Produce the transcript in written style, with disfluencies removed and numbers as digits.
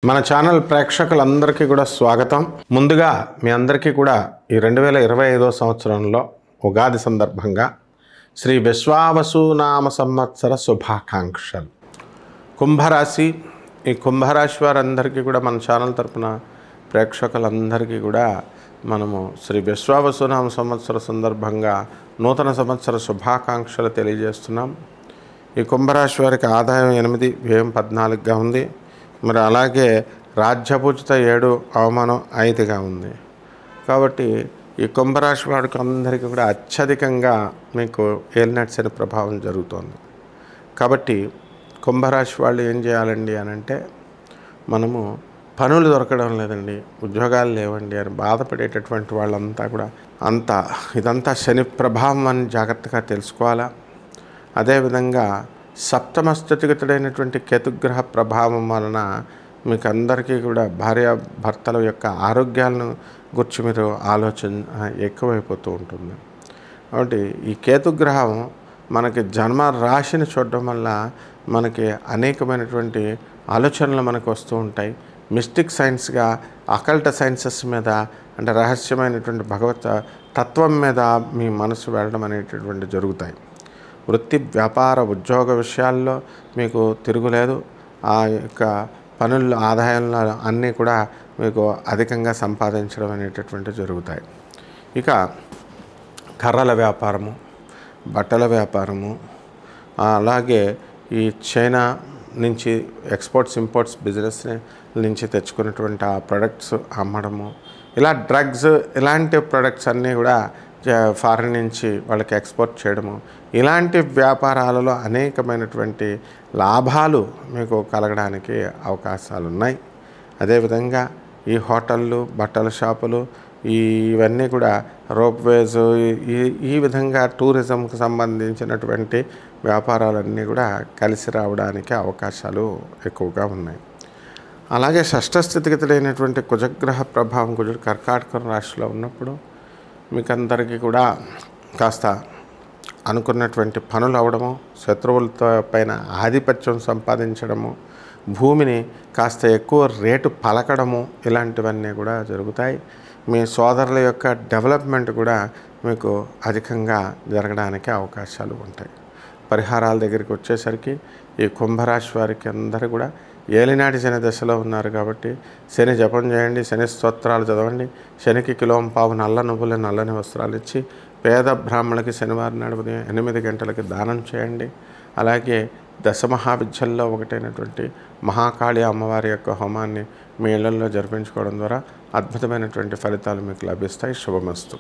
మన ఛానల్ ప్రేక్షకులందరికీ కూడా స్వాగతం. ముందుగా మీ అందరికీ కూడా ఈ 2025వ సంవత్సరంలో ఉగాది సందర్భంగా శ్రీ విశ్వావసునామ సంవత్సర శుభాకాంక్షలు. కుంభరాశి, ఈ కుంభరాశి వారందరికీ కూడా మన ఛానల్ తరపున ప్రేక్షకులందరికీ కూడా మనము శ్రీ విశ్వావసునామ సంవత్సర సందర్భంగా నూతన సంవత్సర శుభాకాంక్షలు తెలియజేస్తున్నాం. ఈ కుంభరాశి వారికి ఆదాయం 8, వ్యయం 14గా ఉంది. మరి అలాగే రాజ్యపూజిత 7, అవమానం 5గా ఉంది. కాబట్టి ఈ కుంభరాశి వారికి అందరికీ కూడా అత్యధికంగా మీకు ఏలినాటి శని ప్రభావం జరుగుతోంది. కాబట్టి కుంభరాశి వాళ్ళు ఏం చేయాలండి అని అంటే, మనము పనులు దొరకడం లేదండి, ఉద్యోగాలు లేవండి అని బాధపడేటటువంటి వాళ్ళంతా కూడా ఇదంతా శని ప్రభావం అని జాగ్రత్తగా తెలుసుకోవాలా. అదేవిధంగా సప్తమ స్థితిగతుడైనటువంటి కేతుగ్రహ ప్రభావం వలన మీకు అందరికీ కూడా భార్యాభర్తల యొక్క ఆరోగ్యాలను గురించి మీరు ఆలోచన ఎక్కువైపోతూ ఉంటుంది. కాబట్టి ఈ కేతుగ్రహం మనకి జన్మ రాశిని చూడడం వల్ల మనకి అనేకమైనటువంటి ఆలోచనలు మనకు వస్తూ ఉంటాయి. మిస్టిక్ సైన్స్గా, అకల్ట్ సైన్సెస్ మీద, అంటే రహస్యమైనటువంటి భగవత్ తత్వం మీద మీ మనసు వెళ్ళడం అనేటటువంటి జరుగుతాయి. వృత్తి, వ్యాపార, ఉద్యోగ విషయాల్లో మీకు తిరుగులేదు. ఆ యొక్క పనుల ఆదాయంలో అన్నీ కూడా మీకు అధికంగా సంపాదించడం అనేటటువంటి జరుగుతాయి. ఇక కర్రల వ్యాపారము, బట్టల వ్యాపారము, అలాగే ఈ చైనా నుంచి ఎక్స్పోర్ట్స్ ఇంపోర్ట్స్ బిజినెస్ నుంచి తెచ్చుకున్నటువంటి ఆ ప్రొడక్ట్స్ అమ్మడము, ఇలా డ్రగ్స్, ఇలాంటి ప్రొడక్ట్స్ అన్నీ కూడా ఫారిన్ నుంచి వాళ్ళకి ఎక్స్పోర్ట్ చేయడము, ఇలాంటి వ్యాపారాలలో అనేకమైనటువంటి లాభాలు మీకు కలగడానికి అవకాశాలు ఉన్నాయి. అదేవిధంగా ఈ హోటళ్ళు, బట్టల షాపులు, ఇవన్నీ కూడా రోప్వేస్, ఈ విధంగా టూరిజంకి సంబంధించినటువంటి వ్యాపారాలన్నీ కూడా కలిసి రావడానికి అవకాశాలు ఎక్కువగా ఉన్నాయి. అలాగే షష్ఠ స్థితిగతులైనటువంటి కుజగ్రహ ప్రభావం, కుజుడు కర్కాటక రాశిలో ఉన్నప్పుడు మీకు అందరికీ కూడా కాస్త అనుకున్నటువంటి పనులు అవడము, శత్రువులతో పైన ఆధిపత్యం సంపాదించడము, భూమిని కాస్త ఎక్కువ రేటు పలకడము, ఇలాంటివన్నీ కూడా జరుగుతాయి. మీ సోదరుల యొక్క డెవలప్మెంట్ కూడా మీకు అధికంగా జరగడానికి అవకాశాలు ఉంటాయి. పరిహారాల దగ్గరికి వచ్చేసరికి ఈ కుంభరాశి వారికి అందరూ కూడా ఏలినాటి శని దశలో ఉన్నారు కాబట్టి శని జపం చేయండి, శని స్తోత్రాలు చదవండి, శనికి కిలోంపావు నల్ల నువ్వులు, నల్లని వస్త్రాలు ఇచ్చి పేద బ్రాహ్మణులకి శనివారం నాడు ఉదయం 8 గంటలకి దానం చేయండి. అలాగే దశమహావిద్యల్లో ఒకటైనటువంటి మహాకాళి అమ్మవారి యొక్క హోమాన్ని మీ ఇళ్లలో జరిపించుకోవడం ద్వారా అద్భుతమైనటువంటి ఫలితాలు మీకు లభిస్తాయి. శుభమస్తు.